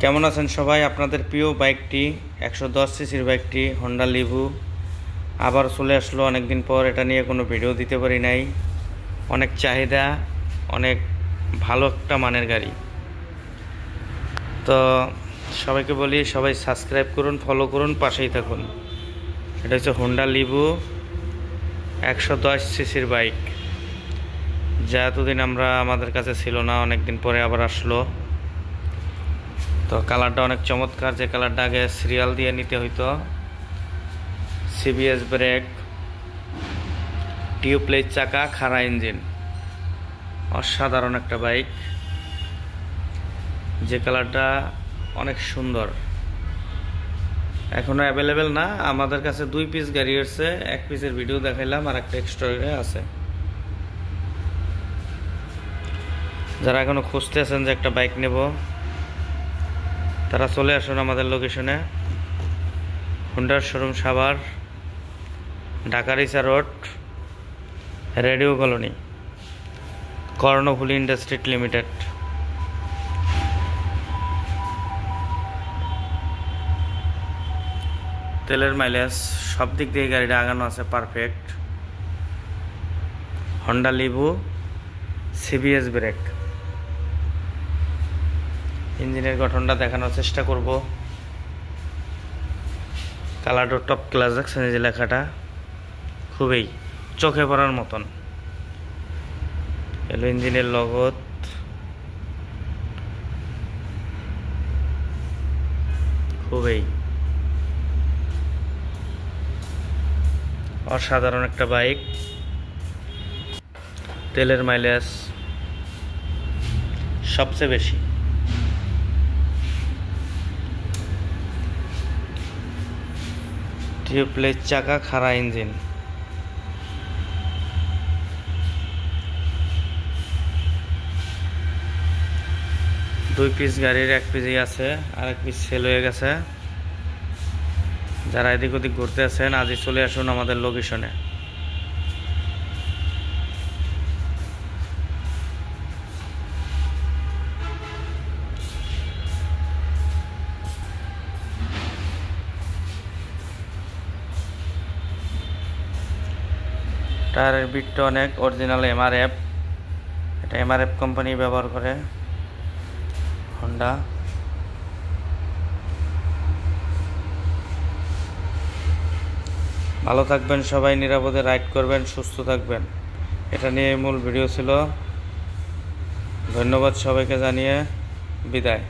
কেমন আছেন সবাই? আপনাদের প্রিয় বাইকটি 110 সিসির বাইকটি হোন্ডা লিভু আবার চলে আসলো অনেকদিন পর। এটা নিয়ে কোনো ভিডিও দিতে পারি নাই। অনেক চাহিদা, অনেক ভালো একটা মানের গাড়ি। তো সবাইকে বলি, সবাই সাবস্ক্রাইব করুন, ফলো করুন, পাশেই থাকুন। এটা হচ্ছে হোন্ডা লিভু 110 সিসির বাইক, যা এতদিন আমাদের কাছে ছিল না, অনেকদিন পরে আবার আসলো। তো কালারটা অনেক চমৎকার, যে কালারটা আগে সিরিয়াল দিয়ে নিতে হইতো। সিবিএস ব্রেক, টিউবলাইট চাকা, খাড়া ইঞ্জিন, অসাধারণ একটা বাইক। যে কালারটা অনেক সুন্দর, এখনো অ্যাভেলেবেল না। আমাদের কাছে 2 পিস গাড়ি এসছে, 1 পিসের ভিডিও দেখাইলাম, আর একটা এক্সট্রা আছে। যারা এখনো খুঁজতে আছেন যে একটা বাইক নেব, তারা চলে আসুন আমাদের লোকেশনে। হোন্ডার শোরুম সাভার, ঢাকা রিচা road, radio colony, Karnaphuli industry limited. তেলের মাইলেজ সব দিক দিয়ে গাড়িটা আগানো আছে perfect. Honda Livo, CBS brake. ইঞ্জিনের গঠনটা দেখানোর চেষ্টা করব। কালারটা টপ ক্লাস, দেখছেন যে লেখাটা খুবই চোখে পড়ার মতন। এলো ইঞ্জিনের লগত, খুবই অসাধারণ একটা বাইক। তেলের মাইলেজ সবচেয়ে বেশি। টিউবলাইট চাকা, খাড়া ইঞ্জিন। দুই পিস গাড়ির 1 পিসই আছে, আর 1 পিস সেল হয়ে গেছে। যারা এদিক ওদিক ঘুরতে আছেন, আজই চলে আসুন আমাদের লোকেশনে। টায়ারের বিটটা অনেক অরিজিনাল এমআরএফ। এটা এমআরএফ কোম্পানি ব্যবহার করে হোন্ডা। ভালো থাকবেন সবাই, নিরাপদে রাইড করবেন, সুস্থ থাকবেন। এটা নিয়ে মূল ভিডিও ছিল। ধন্যবাদ সবাইকে জানিয়ে বিদায়।